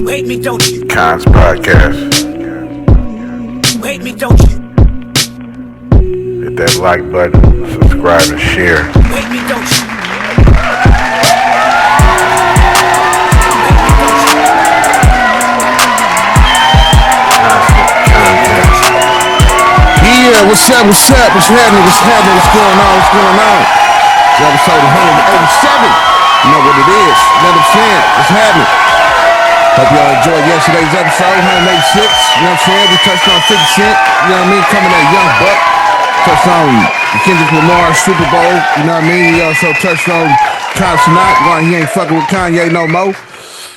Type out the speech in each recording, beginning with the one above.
You hate me, don't you? Kons podcast. You hate me, don't you? Hit that like button, subscribe and share. You hate me, don't you? Yeah, what's up, what's happening, what's going on? It's episode 187, you know what it is, you know what I'm saying, what's happening? Hope y'all enjoyed yesterday's episode, 186, you know what I'm saying, we touched on 50 Cent, you know what I mean, coming at Young Buck, touched on the Kendrick Lamar Super Bowl, you know what I mean, we also touched on Kons, he ain't fucking with Kanye no more.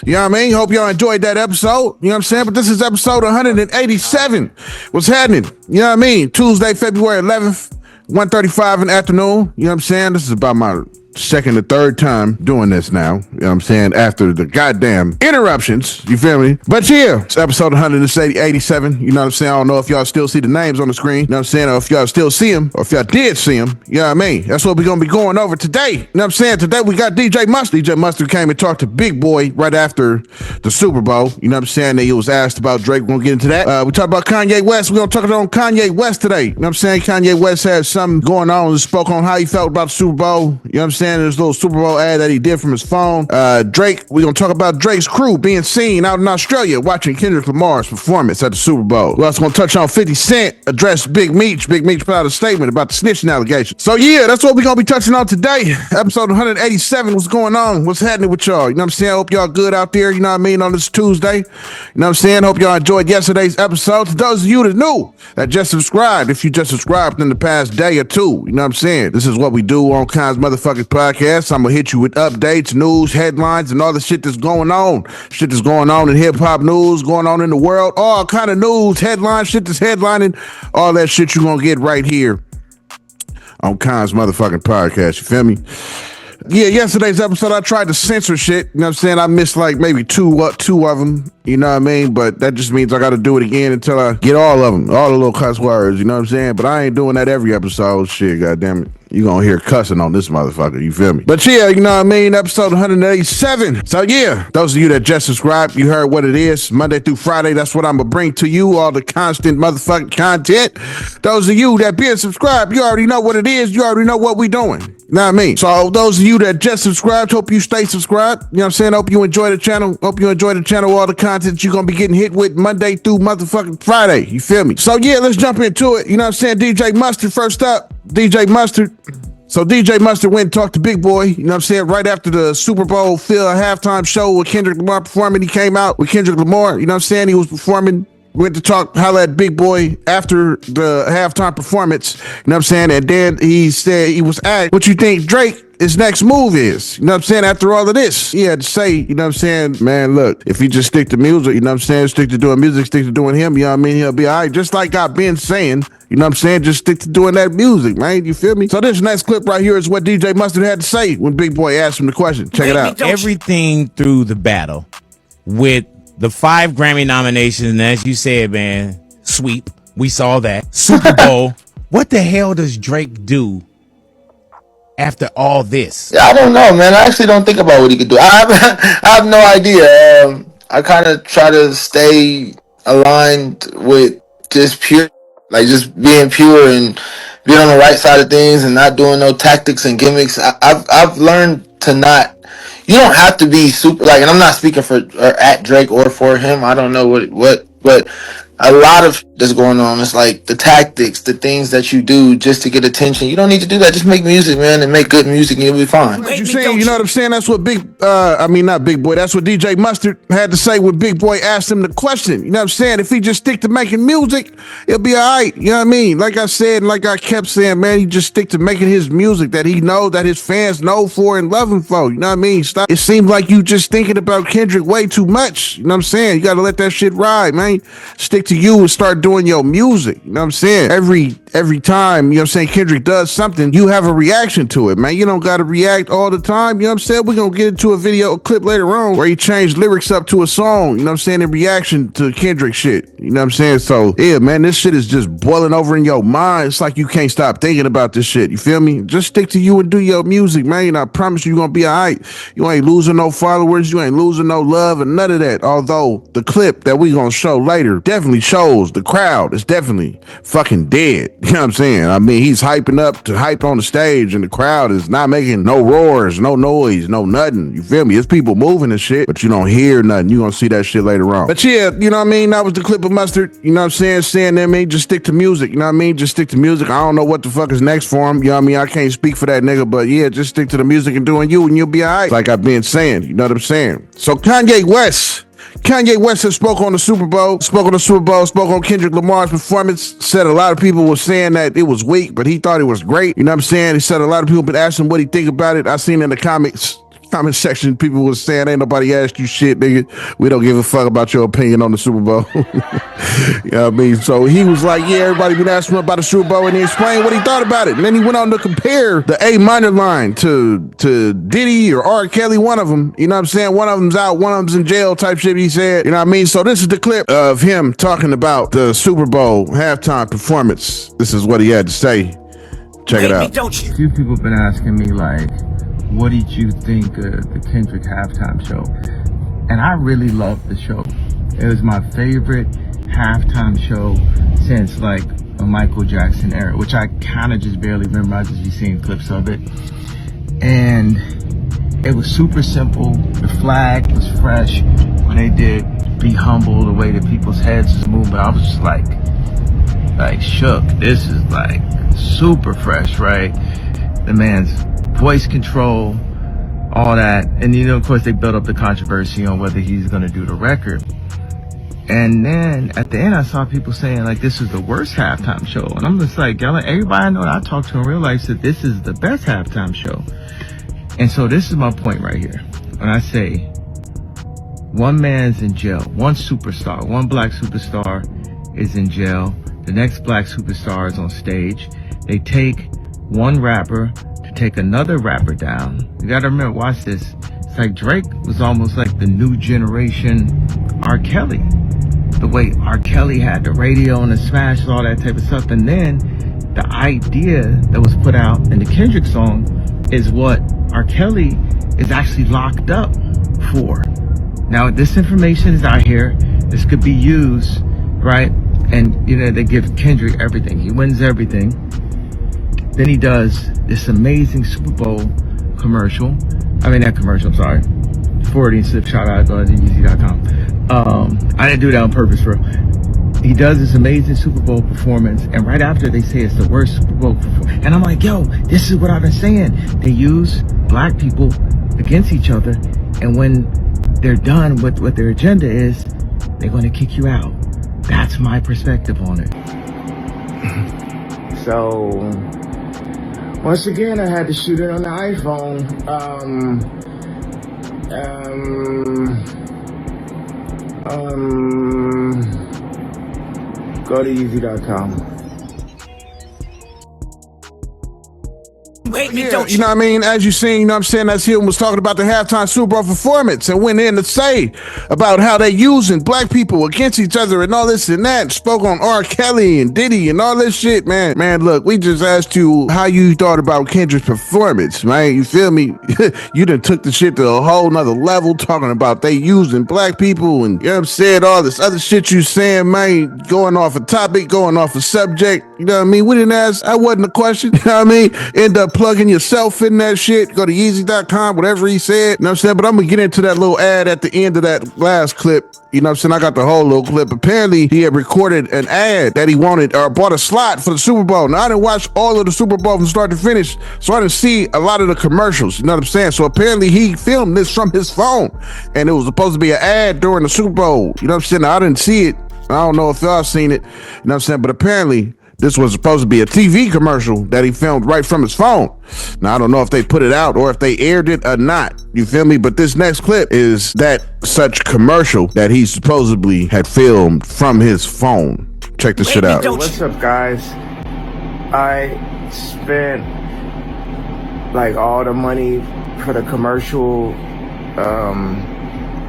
You know what I mean? Hope y'all enjoyed that episode. You know what I'm saying? But this is episode 187. What's happening? You know what I mean? Tuesday, February 11th, 1:35 in the afternoon. You know what I'm saying? This is about my second or third time doing this now. You know what I'm saying? After the goddamn interruptions. You feel me? But yeah, it's episode 187. You know what I'm saying? I don't know if y'all still see the names on the screen. You know what I'm saying? Or if y'all still see them. Or if y'all did see them. You know what I mean? That's what we're going to be going over today. You know what I'm saying? Today we got DJ Mustard. DJ Mustard came and talked to Big Boy right after the Super Bowl. You know what I'm saying? He was asked about Drake. We're going to get into that. We talked about Kanye West. We're going to talk about Kanye West today. You know what I'm saying? Kanye West had something going on and spoke on how he felt about the Super Bowl. You know what I'm saying? There's a little Super Bowl ad that he did from his phone. Drake, we're going to talk about Drake's crew being seen out in Australia watching Kendrick Lamar's performance at the Super Bowl. We're also going to touch on 50 Cent, address Big Meech. Big Meech put out a statement about the snitching allegations. So yeah, that's what we're going to be touching on today. Episode 187. What's going on? What's happening with y'all? You know what I'm saying? I hope y'all good out there. You know what I mean? On this Tuesday. You know what I'm saying? Hope y'all enjoyed yesterday's episode. To those of you that knew, that just subscribed, if you just subscribed in the past day or two, you know what I'm saying? This is what we do on Kons motherfucking podcast. I'm gonna hit you with updates, news, headlines, and all the shit that's going on. Shit that's going on in hip-hop news, going on in the world, all kind of news, headlines, shit that's headlining, all that shit you gonna get right here on Kons motherfucking podcast. You feel me? Yeah, yesterday's episode, I tried to censor shit. You know what I'm saying? I missed like maybe two of them. You know what I mean? But that just means I got to do it again until I get all of them, all the little cuss words. You know what I'm saying? But I ain't doing that every episode. Shit, goddamn it. You gonna hear cussing on this motherfucker, you feel me? But yeah, you know what I mean? Episode 187. So yeah, those of you that just subscribed, you heard what it is. Monday through Friday, that's what I'm gonna bring to you, all the constant motherfucking content. Those of you that been subscribed, you already know what it is. You already know what we doing. You know what I mean? So those of you that just subscribed, hope you stay subscribed. You know what I'm saying? Hope you enjoy the channel. Hope you enjoy the channel, all the content you're gonna be getting hit with Monday through motherfucking Friday. You feel me? So yeah, let's jump into it. You know what I'm saying? DJ Mustard first up. DJ Mustard. So DJ Mustard went and talked to Big Boy, you know what I'm saying, right after the Super Bowl halftime show with Kendrick Lamar performing. He came out with Kendrick Lamar, you know what I'm saying, he was performing, went to holler at Big Boy after the halftime performance, you know what I'm saying, and then he said, he was asked, what you think Drake his next move is, you know what I'm saying, after all of this. He had to say, you know what I'm saying, man, look, if he just stick to music, you know what I'm saying, stick to doing music, stick to doing him, you know what I mean, he'll be all right, just like I've been saying, you know what I'm saying, just stick to doing that music, man, you feel me? So this next clip right here is what DJ Mustard had to say when Big Boy asked him the question. Check it out. Everything through the battle with the 5 Grammy nominations, and as you said, man, sweep, we saw that, Super Bowl, what the hell does Drake do after all this? Yeah, I don't know, man. I actually don't think about what he could do. I have no idea. I kind of try to stay aligned with just pure, like just being pure and being on the right side of things and not doing no tactics and gimmicks. I've learned to not. You don't have to be super like, and I'm not speaking for or at Drake or for him. I don't know what, but a lot of that's going on. It's like the tactics, the things that you do just to get attention. You don't need to do that. Just make music, man, and make good music, and you'll be fine. What you saying? You know what I'm saying? That's what not Big Boy. That's what DJ Mustard had to say when Big Boy asked him the question. You know what I'm saying? If he just stick to making music, it'll be all right. You know what I mean? Like I said, like I kept saying, man, he just stick to making his music that he knows, that his fans know for and love him for. You know what I mean? Stop. It seems like you just thinking about Kendrick way too much. You know what I'm saying? You got to let that shit ride, man. Stick to you and start doing your music. You know what I'm saying? Every every time, you know what I'm saying, Kendrick does something, you have a reaction to it, man. You don't got to react all the time, you know what I'm saying? We're going to get into a clip later on where he changed lyrics up to a song, you know what I'm saying, in reaction to Kendrick shit, you know what I'm saying? So, yeah, man, this shit is just boiling over in your mind. It's like you can't stop thinking about this shit, you feel me? Just stick to you and do your music, man. And I promise you're going to be all right. You ain't losing no followers, you ain't losing no love and none of that. Although the clip that we going to show later definitely shows the crowd is definitely fucking dead. You know what I'm saying? I mean, he's hyping up to hype on the stage and the crowd is not making no roars, no noise, no nothing. You feel me? It's people moving and shit, but you don't hear nothing. You gonna see that shit later on. But yeah, you know what I mean? That was the clip of Mustard. You know what I'm saying that, man, just stick to music. You know what I mean? Just stick to music. I don't know what the fuck is next for him. You know what I mean? I can't speak for that nigga, but yeah, just stick to the music and doing you and you'll be all right. Like I've been saying, you know what I'm saying? So Kanye West has spoke on the Super Bowl, spoke on Kendrick Lamar's performance, said a lot of people were saying that it was weak, but he thought it was great. You know what I'm saying? He said a lot of people been asking what he think about it. I seen in the comment section, people was saying, ain't nobody asked you shit, nigga. We don't give a fuck about your opinion on the Super Bowl. You know what I mean? So he was like, yeah, everybody been asking him about the Super Bowl, and he explained what he thought about it. And then he went on to compare the A minor line to Diddy or R. Kelly, one of them. You know what I'm saying? One of them's out, one of them's in jail type shit, he said. You know what I mean? So this is the clip of him talking about the Super Bowl halftime performance. This is what he had to say. Check it out. Don't you? A few people have been asking me, like, what did you think of the Kendrick halftime show? And I really loved the show. It was my favorite halftime show since like a Michael Jackson era, which I kind of just barely remember. I just be seeing clips of it. And it was super simple. The flag was fresh when they did Be Humble, the way that people's heads was moving. I was just like shook. This is like super fresh, right? The man's voice control, all that. And you know, of course, they built up the controversy on whether he's going to do the record. And then at the end, I saw people saying like this is the worst halftime show. And I'm just like, y'all, everybody I know that I talked to and realized that this is the best halftime show. And so this is my point right here. When I say one man's in jail, one superstar, one black superstar is in jail. The next black superstar is on stage. They take one rapper to take another rapper down. You gotta remember, watch this. It's like Drake was almost like the new generation R. Kelly. The way R. Kelly had the radio and the smash, all that type of stuff. And then the idea that was put out in the Kendrick song is what R. Kelly is actually locked up for. Now, this information is out here. This could be used, right? And, you know, they give Kendrick everything. He wins everything. Then he does this amazing Super Bowl commercial. I mean, not commercial, I'm sorry. Forwarding slip, shout out, go to djmustard.com. I didn't do that on purpose, bro. He does this amazing Super Bowl performance, and right after they say it's the worst Super Bowl performance. And I'm like, yo, this is what I've been saying. They use black people against each other, and when they're done with what their agenda is, they're going to kick you out. That's my perspective on it. So, once again, I had to shoot it on the iPhone. Go to easy.com. Hate me, Yeah, don't you know what I mean? As you seen, you know what I'm saying, as him was talking about the halftime Super Bowl performance and went in to say about how they using black people against each other and all this and that. Spoke on R. Kelly and Diddy and all this shit, man. Man, look, we just asked you how you thought about Kendrick's performance, man. You feel me? You done took the shit to a whole nother level, talking about they using black people and, you know what I'm saying, all this other shit you saying, man, going off a topic, going off a subject, you know what I mean? We didn't ask, that wasn't a question, you know what I mean? End up plugging yourself in that shit. Go to Yeezy.com, whatever he said. You know what I'm saying? But I'm going to get into that little ad at the end of that last clip. You know what I'm saying? I got the whole little clip. Apparently, he had recorded an ad that he wanted or bought a slot for the Super Bowl. Now, I didn't watch all of the Super Bowl from start to finish, so I didn't see a lot of the commercials. You know what I'm saying? So apparently, he filmed this from his phone, and it was supposed to be an ad during the Super Bowl. You know what I'm saying? Now, I didn't see it. I don't know if y'all seen it. You know what I'm saying? But apparently, this was supposed to be a TV commercial that he filmed right from his phone. Now, I don't know if they put it out or if they aired it or not. You feel me? But this next clip is that such commercial that he supposedly had filmed from his phone. Check this shit out. What's up, guys? I spent like all the money for the commercial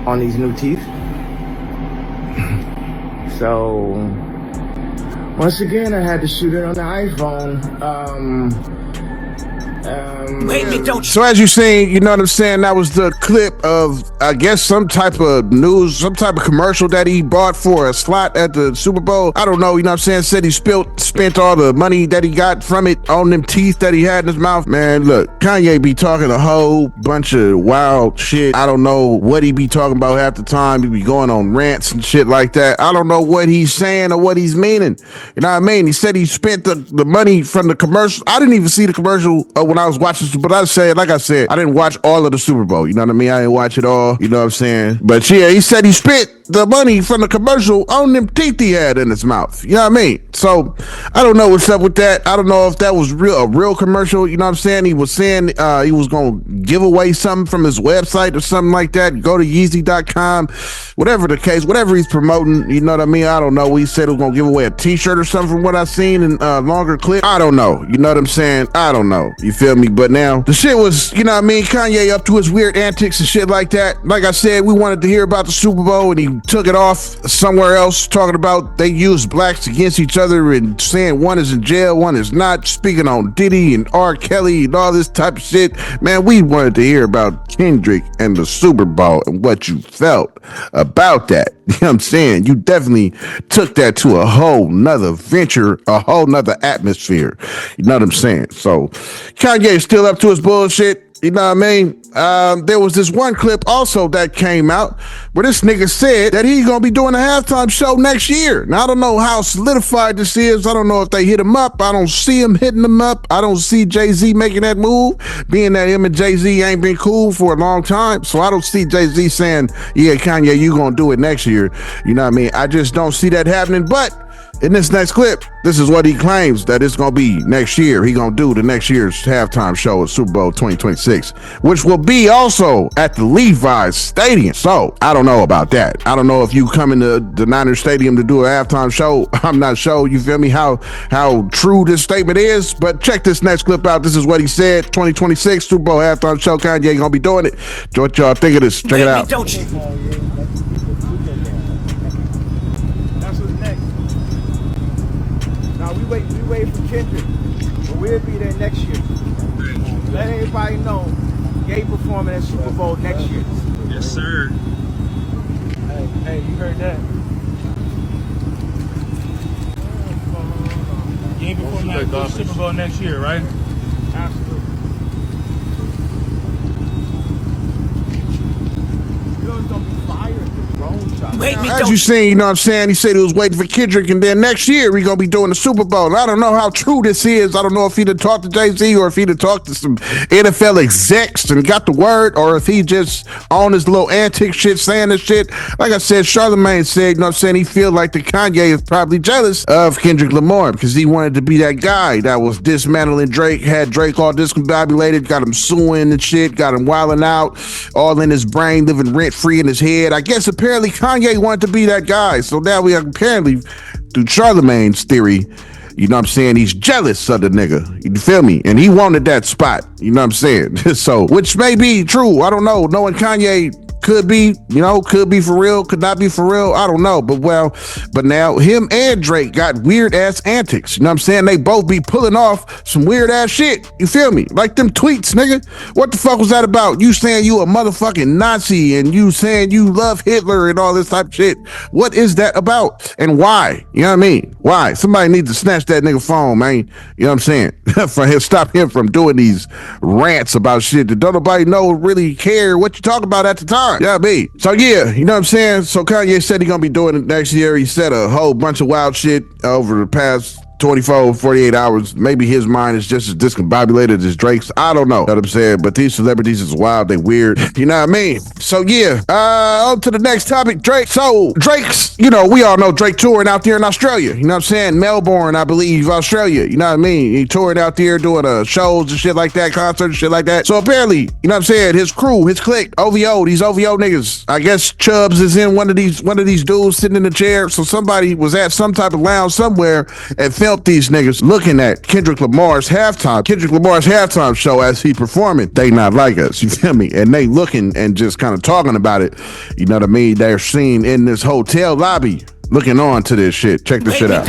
on these new teeth. So once again, I had to shoot it on the iPhone. Wait, Meech, don't So as you seen, you know what I'm saying, that was the clip of, I guess, some type of news, some type of commercial that he bought for a slot at the Super Bowl. I don't know, you know what I'm saying, said he spent all the money that he got from it on them teeth that he had in his mouth. Man, look, Kanye be talking a whole bunch of wild shit. I don't know what he be talking about half the time. He be going on rants and shit like that. I don't know what he's saying or what he's meaning. You know what I mean? He said he spent the money from the commercial. I didn't even see the commercial when I was watching, but like I said, I didn't watch all of the Super Bowl. You know what I mean? I didn't watch it all. You know what I'm saying? But yeah, he said he spent the money from the commercial on them teeth he had in his mouth. You know what I mean? So I don't know what's up with that. I don't know if that was a real commercial. You know what I'm saying? He was saying he was going to give away something from his website or something like that. Go to Yeezy.com, whatever the case, whatever he's promoting. You know what I mean? I don't know. He said he was going to give away a t-shirt or something from what I've seen in longer clip. I don't know. You know what I'm saying? I don't know. You feel me? But now the shit was, you know what I mean? Kanye up to his weird antics and shit like that. Like I said, we wanted to hear about the Super Bowl and he took it off somewhere else, talking about they use blacks against each other and saying one is in jail, one is not, speaking on Diddy and R. Kelly and all this type of shit. Man, we wanted to hear about Kendrick and the Super Bowl and what you felt about that. You know what I'm saying? You definitely took that to a whole nother venture, a whole nother atmosphere. You know what I'm saying? So Kanye is still up to his bullshit. You know what I mean? There was this one clip also that came out where this nigga said that he's gonna be doing a halftime show next year. Now, I don't know how solidified this is. I don't know if they hit him up. I don't see him hitting him up. I don't see Jay-Z making that move, being that him and Jay-Z ain't been cool for a long time. So I don't see Jay-Z saying, yeah, Kanye, you gonna do it next year. You know what I mean? I just don't see that happening. But in this next clip, this is what he claims that it's going to be next year. He going to do the next year's halftime show at Super Bowl 2026, which will be also at the Levi's Stadium. So I don't know about that. I don't know if you come into the Niners Stadium to do a halftime show. I'm not sure, you feel me, how true this statement is. But check this next clip out. This is what he said. 2026 Super Bowl halftime show. Kanye going to be doing it. What y'all think of this? Check it out. don't you? We wait for Kendrick, but we'll be there next year. Let everybody know Ye performing at Super Bowl next year. Yes, sir. Hey, you heard that? You ain't performing at the Super Bowl next year, right? Absolutely. You know it's gonna be fire at the drone shot. Wait, Meech, As don't you seen, you know what I'm saying, he said he was waiting for Kendrick, and then next year we gonna be doing the Super Bowl. I don't know how true this is. I don't know if he'd have talked to Jay-Z or if he'd have talked to some NFL execs and got the word, or if he just on his little antic shit saying this shit. Like I said, Charlamagne said, you know what I'm saying, he feel like the Kanye is probably jealous of Kendrick Lamar because he wanted to be that guy that was dismantling Drake, had Drake all discombobulated, got him suing and shit, got him wilding out, all in his brain, living rent-free in his head. I guess apparently Kanye wanted to be that guy. So now we apparently, through Charlamagne's theory, you know what I'm saying, he's jealous of the nigga. You feel me? And he wanted that spot. You know what I'm saying? So, which may be true. I don't know. Knowing Kanye, could be, you know, could be for real, could not be for real. I don't know. But now him and Drake got weird ass antics. You know what I'm saying? They both be pulling off some weird ass shit. You feel me? Like them tweets, nigga. What the fuck was that about? You saying you a motherfucking Nazi and you saying you love Hitler and all this type of shit. What is that about? And why? You know what I mean? Why? Somebody needs to snatch that nigga phone, man. You know what I'm saying? For him, stop him from doing these rants about shit that don't nobody know really care what you talk about at the time. Yeah, me. So yeah, you know what I'm saying? So Kanye said he's gonna be doing it next year. He said a whole bunch of wild shit over the past 24, 48 hours. Maybe his mind is just as discombobulated as Drake's. I don't know. You know what I'm saying? But these celebrities is wild. They weird. You know what I mean? So yeah, on to the next topic, Drake. So Drake's, you know, we all know Drake touring out there in Australia. You know what I'm saying? Melbourne, I believe, Australia. You know what I mean? He touring out there doing shows and shit like that, concerts and shit like that. So apparently, you know what I'm saying? His crew, his clique, OVO, these OVO niggas. I guess Chubbs is in one of these dudes sitting in the chair. So somebody was at some type of lounge somewhere and filmed these niggas looking at Kendrick Lamar's halftime show as he performing They Not Like Us, you feel me? And they looking and just kind of talking about it, you know what I mean? They're seen in this hotel lobby looking on to this shit. Check this shit out.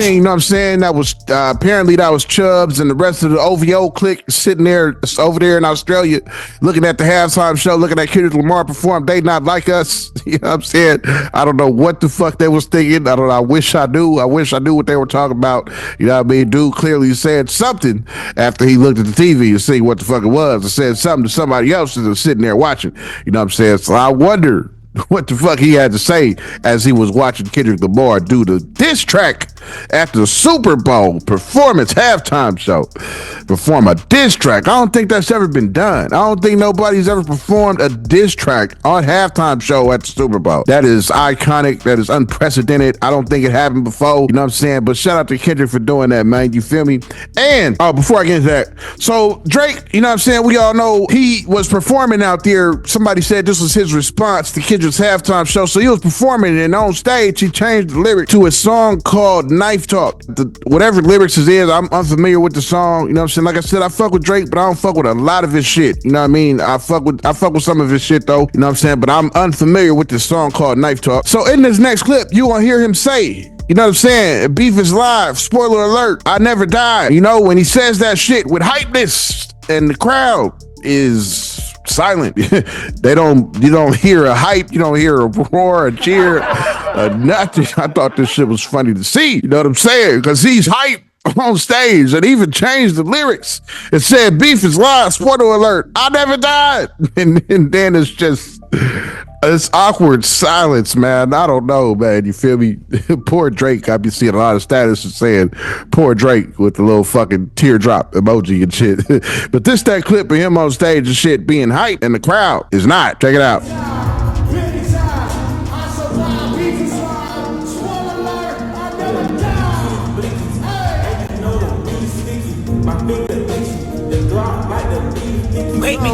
You know what I'm saying? That was apparently that was Chubbs and the rest of the OVO clique sitting there over there in Australia looking at the halftime show, looking at Kendrick Lamar perform They Not Like Us. You know what I'm saying? I don't know what the fuck they was thinking. I don't know. I wish I knew what they were talking about. You know what I mean? Dude clearly said something after he looked at the TV to see what the fuck it was. It said something to somebody else that was sitting there watching. You know what I'm saying? So I wonder what the fuck he had to say as he was watching Kendrick Lamar do the diss track after the Super Bowl performance halftime show. Perform a diss track. I don't think that's ever been done. I don't think nobody's ever performed a diss track on halftime show at the Super Bowl. That is iconic. That is unprecedented. I don't think it happened before. You know what I'm saying? But shout out to Kendrick for doing that, man. You feel me? And before I get into that, so Drake, you know what I'm saying? We all know he was performing out there. Somebody said this was his response to Kendrick's halftime show. So he was performing, and on stage he changed the lyric to a song called Knife Talk. Whatever lyrics it is, I'm unfamiliar with the song. You know what I'm saying? Like I said, I fuck with Drake, but I don't fuck with a lot of his shit. You know what I mean? I fuck with some of his shit though. You know what I'm saying? But I'm unfamiliar with this song called Knife Talk. So in this next clip, you gonna hear him say, you know what I'm saying? Beef is live. Spoiler alert. I never died. You know, when he says that shit with hypeness and the crowd is silent. You don't hear a hype. You don't hear a roar, a cheer, nothing. I thought this shit was funny to see. You know what I'm saying? Because he's hype on stage and even changed the lyrics. It said beef is live. Spoiler alert. I never died. And then it's just it's awkward silence, man. I don't know, man. You feel me? Poor Drake. I be seeing a lot of statuses saying poor Drake with the little fucking teardrop emoji and shit. But that clip of him on stage and shit being hype and the crowd is not. Check it out.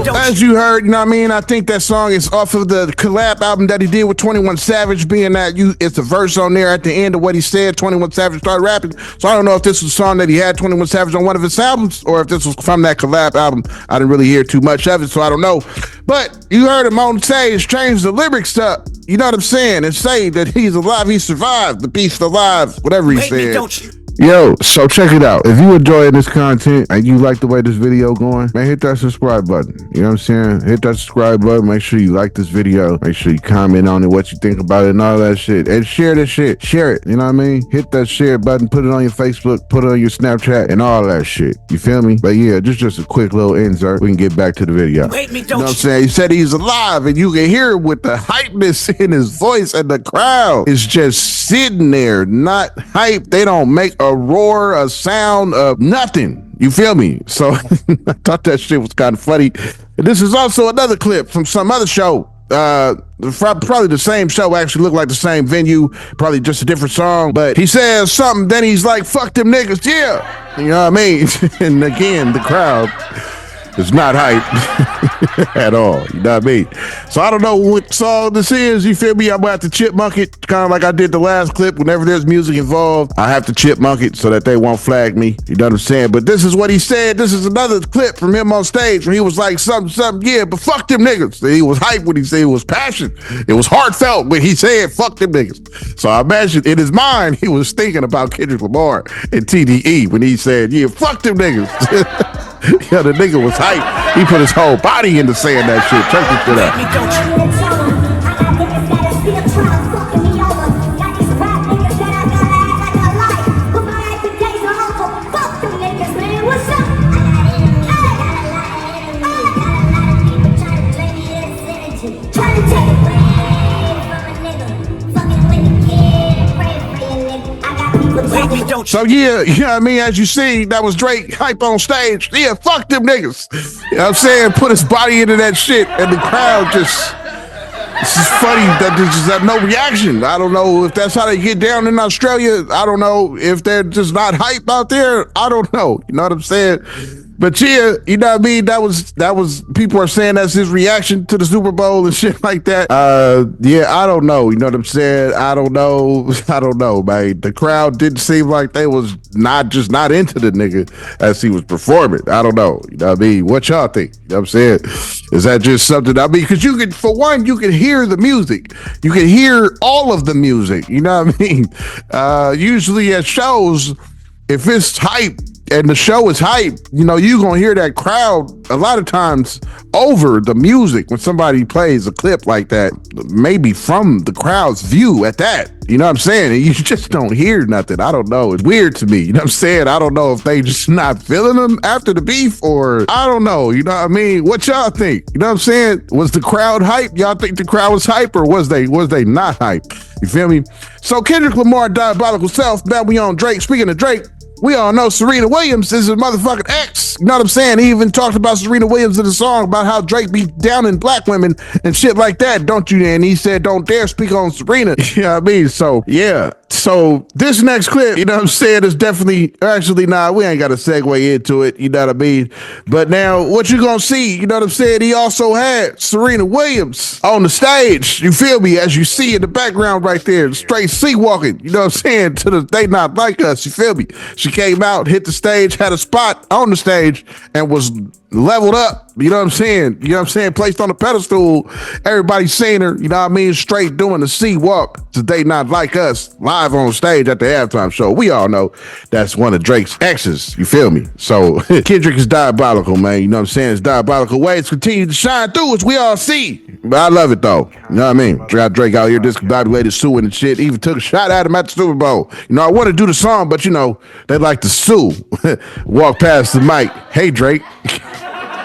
As you heard, you know what I mean? I think that song is off of the collab album that he did with 21 Savage, being that it's a verse on there at the end of what he said. 21 Savage started rapping. So I don't know if this was a song that he had 21 Savage on one of his albums or if this was from that collab album. I didn't really hear too much of it, so I don't know. But you heard him on stage change the lyrics up, you know what I'm saying, and say that he's alive, he survived, the beast alive, whatever he said. Yo, so check it out. If you enjoying this content and you like the way this video going, man, hit that subscribe button. You know what I'm saying? Hit that subscribe button. Make sure you like this video. Make sure you comment on it, what you think about it and all that shit. And share this shit. Share it. You know what I mean? Hit that share button. Put it on your Facebook. Put it on your Snapchat and all that shit. You feel me? But yeah, just a quick little insert. We can get back to the video. Wait, me, you know what I'm saying? He said he's alive and you can hear it with the hypeness in his voice and the crowd is just sitting there, not hype. They don't make a roar, a sound of nothing. You feel me? So I thought that shit was kind of funny. And this is also another clip from some other show. Probably the same show, actually looked like the same venue, probably just a different song. But he says something, then he's like, fuck them niggas, yeah. You know what I mean? And again, the crowd is not hype at all. You know what I mean? So I don't know what song this is. You feel me? I'm about to chipmunk it, kind of like I did the last clip. Whenever there's music involved, I have to chipmunk it so that they won't flag me. You know what I'm saying? But this is what he said. This is another clip from him on stage where he was like, something, yeah, but fuck them niggas. He was hype when he said it was passion. It was heartfelt when he said, fuck them niggas. So I imagine in his mind, he was thinking about Kendrick Lamar and TDE when he said, yeah, fuck them niggas. Yeah, the nigga was hype. He put his whole body into saying that shit. Check this shit out. So yeah, you know what I mean? As you see, that was Drake hype on stage. Yeah, fuck them niggas. You know what I'm saying? Put his body into that shit and the crowd just It's just funny that there's just no reaction. I don't know if that's how they get down in Australia. I don't know if they're just not hype out there. I don't know. You know what I'm saying? But yeah, you know what I mean? That was people are saying that's his reaction to the Super Bowl and shit like that. Yeah, I don't know. You know what I'm saying? I don't know, man. The crowd didn't seem like they was not into the nigga as he was performing. I don't know. You know what I mean? What y'all think? You know what I'm saying? Is that just something? I mean, because you can, for one, you can hear the music. You can hear all of the music. You know what I mean? Usually at shows, if it's hype and the show is hype, you know, you gonna hear that crowd a lot of times over the music when somebody plays a clip like that, maybe from the crowd's view at that. You know what I'm saying? And you just don't hear nothing. I don't know. It's weird to me. You know what I'm saying? I don't know if they just not feeling them after the beef or I don't know. You know what I mean? What y'all think? You know what I'm saying? Was the crowd hype? Y'all think the crowd was hype or was they not hype? You feel me? So Kendrick Lamar, Diabolical Self, now we on Drake. Speaking of Drake, we all know Serena Williams is his motherfucking ex. You know what I'm saying? He even talked about Serena Williams in the song about how Drake be down in black women and shit like that, don't you? And he said, don't dare speak on Serena. You know what I mean? So, yeah. So this next clip, you know what I'm saying, is definitely, actually, nah, we ain't got to segue into it. You know what I mean? But now what you gonna see, you know what I'm saying? He also had Serena Williams on the stage. You feel me? As you see in the background right there, straight sea-walking, you know what I'm saying? To the They Not Like Us, you feel me? She came out, hit the stage, had a spot on the stage, and was leveled up, you know what I'm saying? You know what I'm saying? Placed on a pedestal. Everybody seeing her, you know what I mean? Straight doing the sea walk to They Not Like Us live on stage at the halftime show. We all know that's one of Drake's exes, you feel me? So Kendrick is diabolical, man. You know what I'm saying? It's diabolical ways continue to shine through, as we all see. But I love it though. You know what I mean? Got Drake out here discombobulated, suing and shit. Even took a shot at him at the Super Bowl. You know, I want to do the song, but you know, they like to sue. Walk past the mic. Hey, Drake.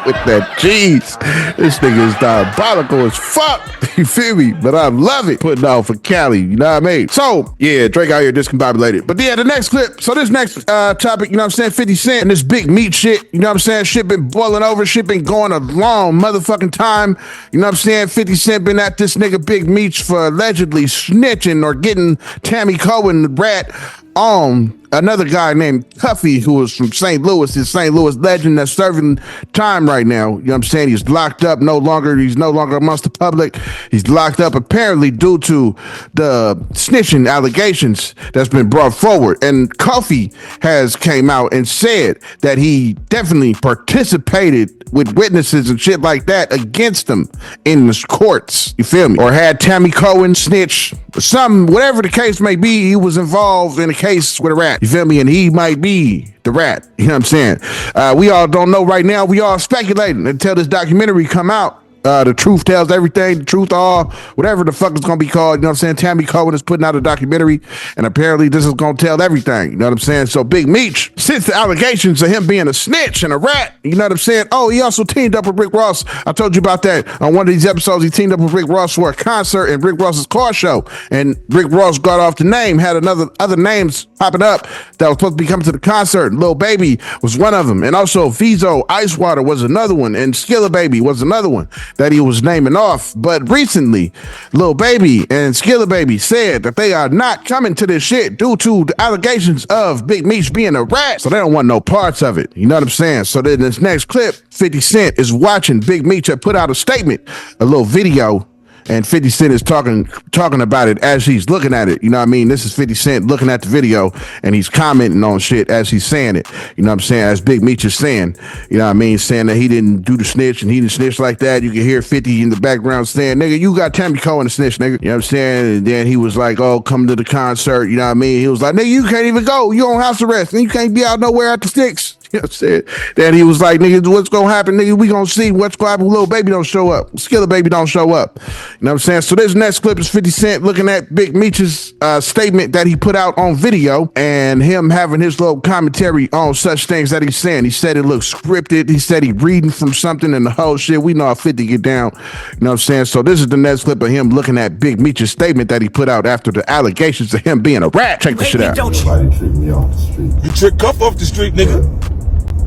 With that cheese. This nigga is diabolical as fuck. You feel me? But I love it. Putting out for Cali. You know what I mean? So, yeah, Drake out here discombobulated. But yeah, the next clip. So this next topic, you know what I'm saying? 50 Cent and this Big Meech shit. You know what I'm saying? Shit been boiling over. Shit been going a long motherfucking time. You know what I'm saying? 50 Cent been at this nigga Big Meech for allegedly snitching or getting Tammy Cohen, the rat, on another guy named Cuffy, who was from St. Louis, his St. Louis legend that's serving time right now. You know what I'm saying? He's locked up, he's no longer amongst the public. He's locked up apparently due to the snitching allegations that's been brought forward. And Cuffy has came out and said that he definitely participated with witnesses and shit like that against him in the courts. You feel me? Or had Tammy Cohen snitch, whatever the case may be, he was involved in a case with a rat. You feel me? And he might be the rat. You know what I'm saying? We all don't know right now. We all speculating until this documentary come out. The truth tells everything, the truth all, whatever the fuck it's gonna be called. You know what I'm saying? Tammy Cohen is putting out a documentary, and apparently this is gonna tell everything. You know what I'm saying? So Big Meech, since the allegations of him being a snitch and a rat, you know what I'm saying? Oh, he also teamed up with Rick Ross. I told you about that on one of these episodes. He teamed up with Rick Ross for a concert in Rick Ross's car show, and Rick Ross got off the name, had other names popping up that was supposed to be coming to the concert. Lil Baby was one of them, and also Vizo Icewater was another one, and Skilla Baby was another one that he was naming off. But recently, Lil Baby and Skilla Baby said that they are not coming to this shit due to the allegations of Big Meech being a rat. So they don't want no parts of it. You know what I'm saying? So then this next clip, 50 Cent is watching Big Meech had put out a statement, a little video, and 50 Cent is talking about it as he's looking at it. You know what I mean? This is 50 Cent looking at the video, and he's commenting on shit as he's saying it. You know what I'm saying? As Big Meech is saying, you know what I mean? Saying that he didn't do the snitch, and he didn't snitch like that. You can hear 50 in the background saying, nigga, you got Tammy Cohen to snitch, nigga. You know what I'm saying? And then he was like, oh, come to the concert. You know what I mean? He was like, nigga, you can't even go. You on house arrest, and you can't be out nowhere at the sticks. You know what I'm saying? Then he was like, nigga, what's gonna happen, nigga? We gonna see what's gonna happen. Lil Baby don't show up. Skilla Baby don't show up. You know what I'm saying? So this next clip is 50 Cent looking at Big Meech's statement that he put out on video, and him having his little commentary on such things that he's saying. He said it looks scripted. He said he reading from something and the whole shit. We know how 50 get down. You know what I'm saying? So this is the next clip of him looking at Big Meech's statement that he put out after the allegations of him being a rat. Check the shit out. Nobody tricked me off the street. You trick Cuff off the street, nigga.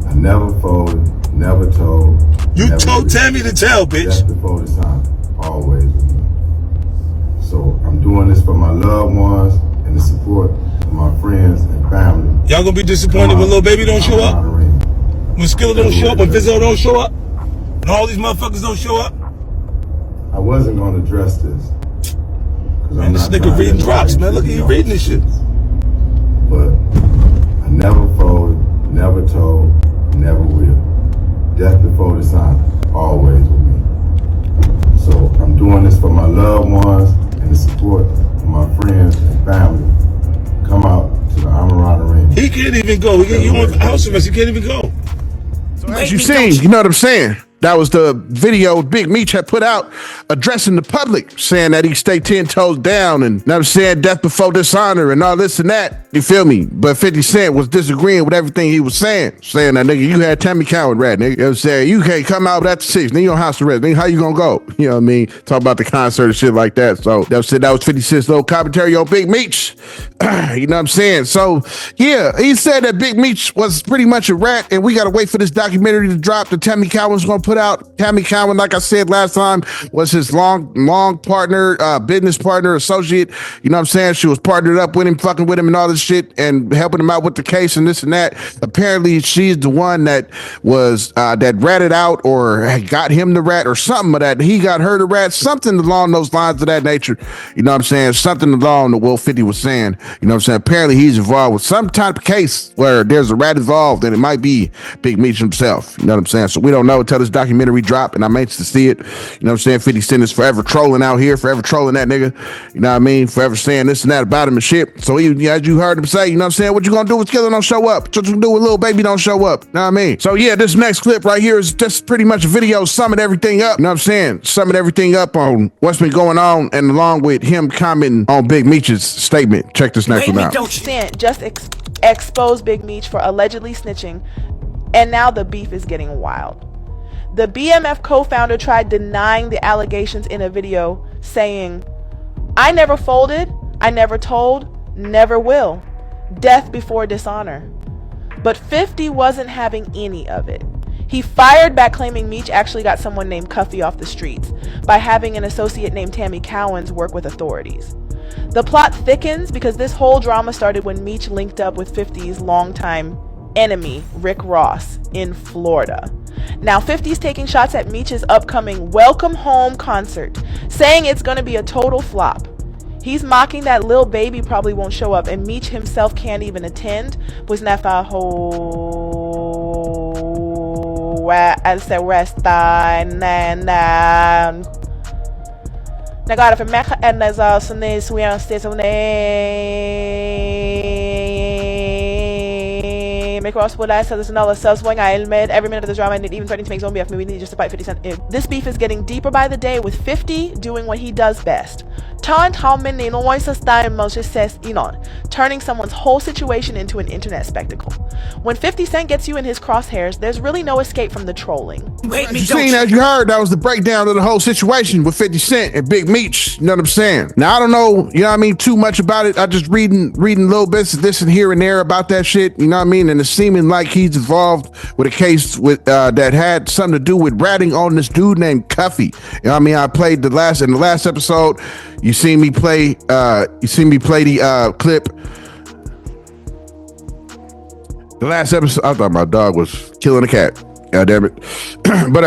I never folded, never told. You told Tammy to tell, bitch. Just before the time, always with me. Y'all gonna be disappointed when Lil Baby don't show up? When Skilla don't show up? When Vizzo don't show up? And all these motherfuckers don't show up? I wasn't going to address this. Man, this nigga reading drops, man. Look at you reading this shit. But I never folded, never told, never will. Death before dishonor, always with me. So I'm doing this for my loved ones and the support of my friends and family. Come out to the Amarada Ring. He can't even go. He on house arrest. He can't even go. So as you seen, you know what I'm saying? That was the video Big Meech had put out addressing the public, saying that he stay 10 toes down and, you know what I'm saying, death before dishonor and all this and that. You feel me? But 50 Cent was disagreeing with everything he was saying that, nigga, you had Tammy Cowan rat, nigga. You know what I'm saying? You can't come out after 6, nigga, you on house arrest, nigga, how you gonna go? You know what I mean? Talk about the concert and shit like that. So that was 50 Cent's little commentary on Big Meech. You know what I'm saying? So yeah, he said that Big Meech was pretty much a rat, and we gotta wait for this documentary to drop that Tammy Cowan's gonna put out. Tammy Cowan, like I said last time, was his long partner, business partner, associate. You know what I'm saying? She was partnered up with him, fucking with him and all this shit, and helping him out with the case and this and that. Apparently, she's the one that was that ratted out or got him the rat or something of that. He got her the rat, something along those lines of that nature. You know what I'm saying? Something along the Will 50 was saying. You know what I'm saying? Apparently, he's involved with some type of case where there's a rat involved, and it might be Big Meech himself. You know what I'm saying? So we don't know until this documentary drop, and I'm anxious to see it. You know what I'm saying? 50 Cent is forever trolling out here, forever trolling that nigga. You know what I mean? Forever saying this and that about him and shit. So he, as you heard him say, you know what I'm saying? What you gonna do with Skilla don't show up? What you gonna do with Lil Baby don't show up? You know what I mean? So yeah, this next clip right here is just pretty much a video summing everything up. You know what I'm saying? Summing everything up on what's been going on, and along with him commenting on Big Meech's statement. Check this next one out. Just exposed Big Meech for allegedly snitching, and now the beef is getting wild. The BMF co-founder tried denying the allegations in a video, saying, "I never folded, I never told, never will. Death before dishonor." But 50 wasn't having any of it. He fired back, claiming Meech actually got someone named Cuffy off the streets by having an associate named Tammy Cowans work with authorities. The plot thickens because this whole drama started when Meech linked up with 50's longtime enemy, Rick Ross, in Florida. Now 50's taking shots at Meech's upcoming Welcome Home concert, saying it's going to be a total flop. He's mocking that Lil Baby probably won't show up, and Meech himself can't even attend. Pues nafa ho se resta nan. Agora för mig är det så som det svenska som make Ross would so there's another self-swing I admit every minute of the drama and even threatening to make zombie movie need just to fight 50 Cent. This beef is getting deeper by the day, with 50 doing what he does best. Turning someone's whole situation into an internet spectacle. When 50 Cent gets you in his crosshairs, there's really no escape from the trolling. As you heard, that was the breakdown of the whole situation with 50 Cent and Big Meech. You know what I'm saying? Now, I don't know, you know what I mean, too much about it. I just reading little bits of this and here and there about that shit. You know what I mean? And it's seeming like he's involved with a case with that had something to do with ratting on this dude named Cuffy. You know what I mean? I played in the last episode. You see me play the clip. The last episode, I thought my dog was killing a cat. God damn it. But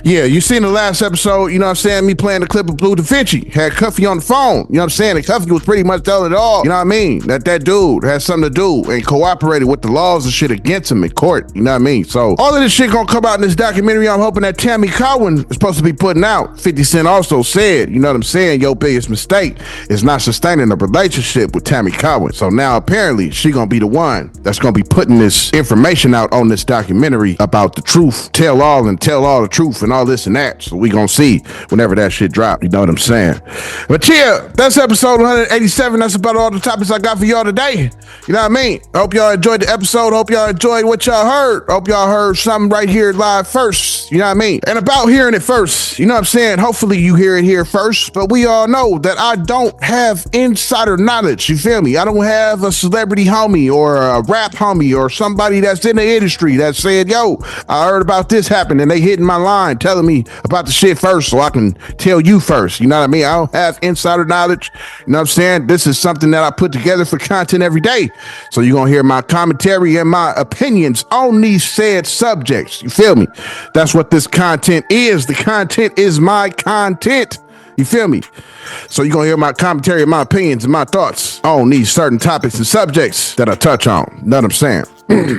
yeah, you seen the last episode, you know what I'm saying, me playing the clip of Blue Da Vinci, had Cuffy on the phone, you know what I'm saying, and Cuffy was pretty much telling it all, you know what I mean, that dude had something to do and cooperated with the laws and shit against him in court, you know what I mean. So all of this shit gonna come out in this documentary I'm hoping that Tammy Cowan is supposed to be putting out. 50 Cent also said, you know what I'm saying, your biggest mistake is not sustaining a relationship with Tammy Cowan. So now apparently she gonna be the one that's gonna be putting this information out on this documentary about the truth, tell all the truth and all this and that. So we gonna see whenever that shit drop, you know what I'm saying. But yeah, that's episode 187. That's about all the topics I got for y'all today. You know what I mean? I hope y'all enjoyed the episode. Hope y'all enjoyed what y'all heard. Hope y'all heard something right here live first. You know what I mean? And about hearing it first, you know what I'm saying? Hopefully you hear it here first, but we all know that I don't have insider knowledge. You feel me? I don't have a celebrity homie or a rap homie or somebody that's in the industry that said, yo, I heard about this happen, and they hitting my line telling me about the shit first so I can tell you first. You know what I mean? I don't have insider knowledge. You know what I'm saying? This is something that I put together for content every day. So you're going to hear my commentary and my opinions on these said subjects. You feel me? That's what this content is. The content is my content. You feel me? So you're going to hear my commentary, my opinions, and my thoughts on these certain topics and subjects that I touch on. Know what I'm saying?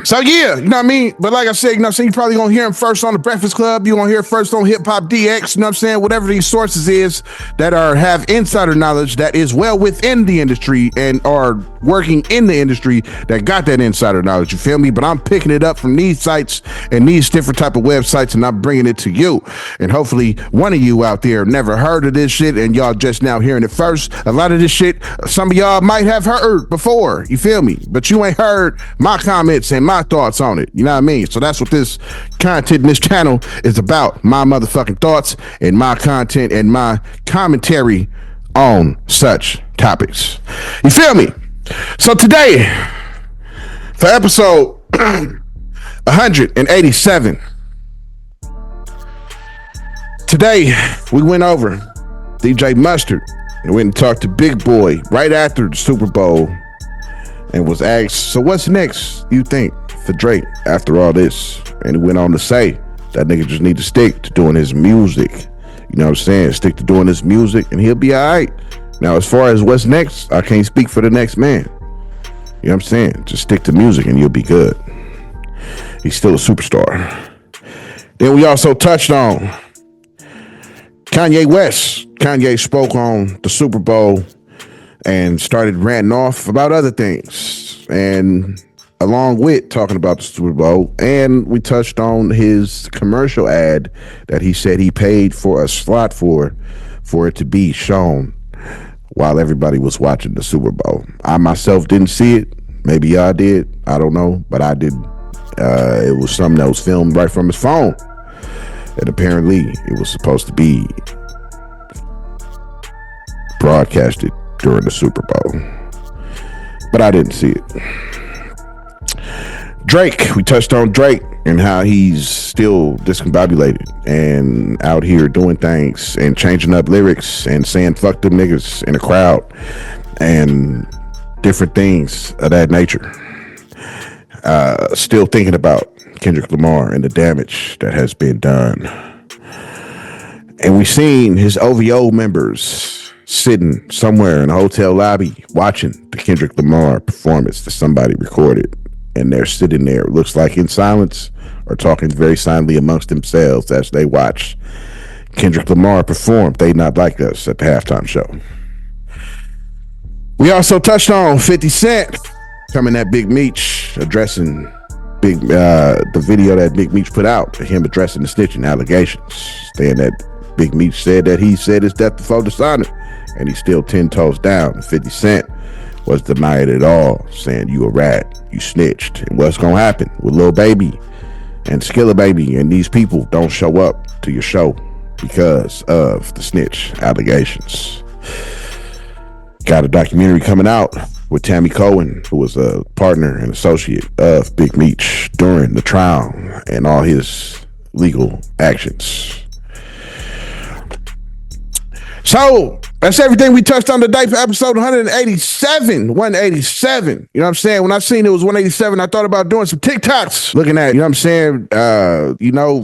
So yeah, you know what I mean? But like I said, you know what I'm saying? You probably going to hear him first on The Breakfast Club. You're going to hear first on Hip Hop DX. You know what I'm saying? Whatever these sources is that have insider knowledge that is well within the industry and are working in the industry that got that insider knowledge. You feel me? But I'm picking it up from these sites and these different type of websites, and I'm bringing it to you. And hopefully one of you out there never heard of this shit and y'all just now hearing it first. A lot of this shit, some of y'all might have heard before. You feel me? But you ain't heard my comments and my thoughts on it. You know what I mean? So that's what this content in this channel is about. My motherfucking thoughts and my content and my commentary on such topics. You feel me? So today, for episode 187, today we went over djmustard and went and talked to Big Boy right after the Super Bowl and was asked, so what's next, you think, for Drake after all this? And he went on to say that nigga just need to stick to doing his music. You know what I'm saying? Stick to doing his music and he'll be all right. Now, as far as what's next, I can't speak for the next man. You know what I'm saying? Just stick to music and you'll be good. He's still a superstar. Then we also touched on Kanye West. Kanye spoke on the Super Bowl and started ranting off about other things, and along with talking about the Super Bowl, and we touched on his commercial ad that he said he paid for a slot for it to be shown while everybody was watching the Super Bowl. I myself didn't see it. Maybe y'all did. I don't know, but I didn't. It was something that was filmed right from his phone, and apparently it was supposed to be broadcasted during the Super Bowl, but I didn't see it. Drake, we touched on Drake and how he's still discombobulated and out here doing things and changing up lyrics and saying fuck them niggas in a crowd and different things of that nature. Still thinking about Kendrick Lamar and the damage that has been done. And we seen his OVO members sitting somewhere in a hotel lobby watching the Kendrick Lamar performance that somebody recorded, and they're sitting there, it looks like in silence or talking very silently amongst themselves as they watch Kendrick Lamar perform They Not Like Us at the halftime show. We also touched on 50 Cent coming at Big Meech, addressing the video that Big Meech put out, him addressing the snitching allegations, saying that Big Meech said that he said his death before dishonor, and he's still 10 toes down. 50 Cent was denying it all, saying you a rat, you snitched. And what's gonna happen with Lil Baby and Skilla Baby and these people don't show up to your show because of the snitch allegations. Got a documentary coming out with Tammy Cohen, who was a partner and associate of Big Meech during the trial and all his legal actions. So that's everything we touched on today for episode 187. 187. You know what I'm saying? When I seen it was 187, I thought about doing some TikToks. Looking at, you know what I'm saying?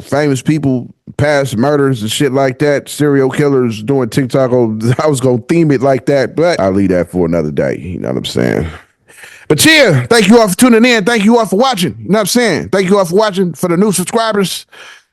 Famous people, past murders and shit like that. Serial killers doing TikTok. I was going to theme it like that, but I'll leave that for another day. You know what I'm saying? But yeah, thank you all for tuning in. Thank you all for watching. You know what I'm saying? Thank you all for watching. For the new subscribers,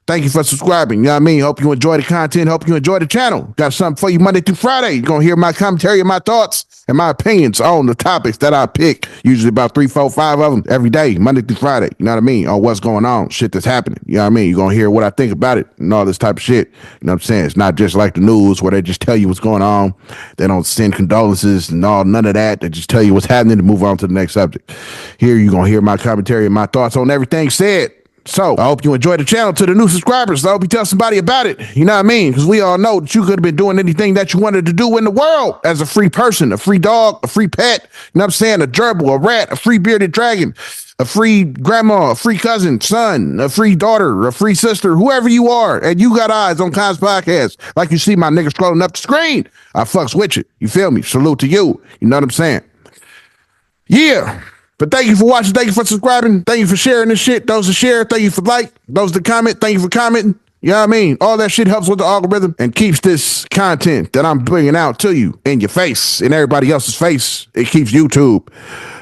thank you for subscribing. You know what I mean? Hope you enjoy the content. Hope you enjoy the channel. Got something for you Monday through Friday. You're going to hear my commentary and my thoughts and my opinions on the topics that I pick. Usually about 3, 4, 5 of them every day, Monday through Friday. You know what I mean? On what's going on, shit that's happening. You know what I mean? You're going to hear what I think about it and all this type of shit. You know what I'm saying? It's not just like the news where they just tell you what's going on. They don't send condolences and none of that. They just tell you what's happening and move on to the next subject. Here you're going to hear my commentary and my thoughts on everything said. So I hope you enjoy the channel. To the new subscribers, I hope you tell somebody about it. You know what I mean? Because we all know that you could have been doing anything that you wanted to do in the world as a free person, a free dog, a free pet, you know what I'm saying? A gerbil, a rat, a free bearded dragon, a free grandma, a free cousin, son, a free daughter, a free sister, whoever you are, and you got eyes on Kons Podcast, like you see my niggas scrolling up the screen, I fucks with you. You feel me? Salute to you. You know what I'm saying? Yeah. But thank you for watching. Thank you for subscribing. Thank you for sharing this shit. Those that share, thank you for like. Those that comment, thank you for commenting. You know what I mean? All that shit helps with the algorithm and keeps this content that I'm bringing out to you in your face, in everybody else's face. It keeps YouTube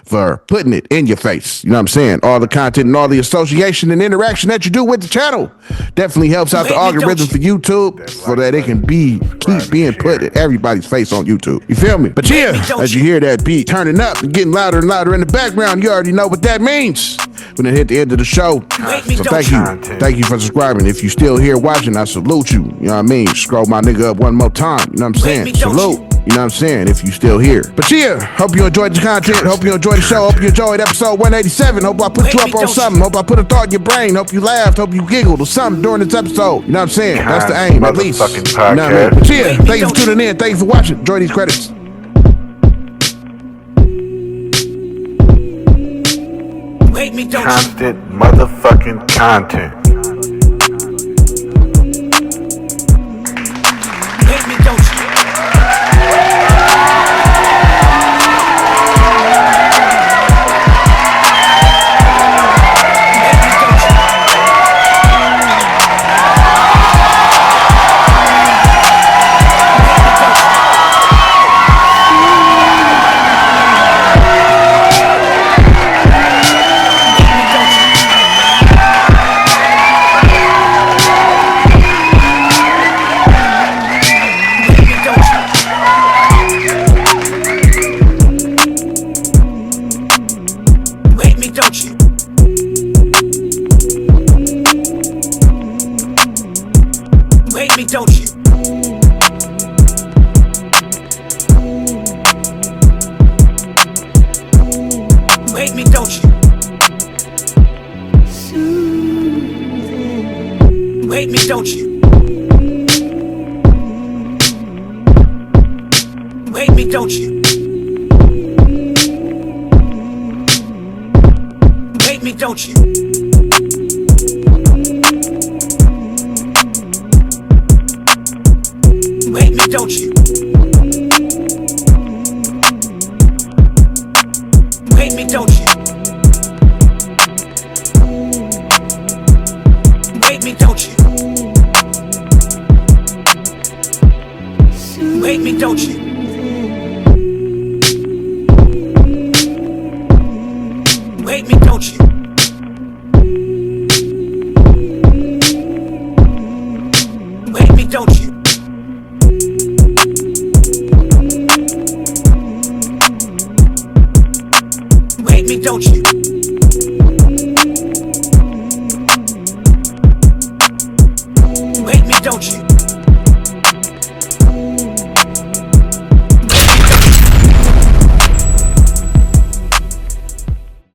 for putting it in your face. You know what I'm saying? All the content and all the association and interaction that you do with the channel definitely helps out the algorithm for YouTube so that it can keep being put in everybody's face on YouTube. You feel me? But yeah, as you hear that beat turning up and getting louder and louder in the background, you already know what that means. We're gonna hit the end of the show. So thank you. Thank you for subscribing. If you still here watching, I salute you. You know what I mean? Scroll my nigga up one more time. You know what I'm saying? Salute. You know what I'm saying? If you still here. But yeah, hope you enjoyed the content. Hope you enjoyed the show. Hope you enjoyed episode 187. Hope I put you up on something. Hope I put a thought in your brain. Hope you laughed. Hope you giggled or something during this episode. You know what I'm saying? That's the aim, at least. You know what I mean? But yeah, thank you for tuning in. Thank you for watching. Enjoy these credits. Constant motherfucking content. Wait me, don't you? Wait me, don't you? Wait me, don't you? Wait me, don't you? Wait me, don't you? Wait me, don't you? Wait me, don't you?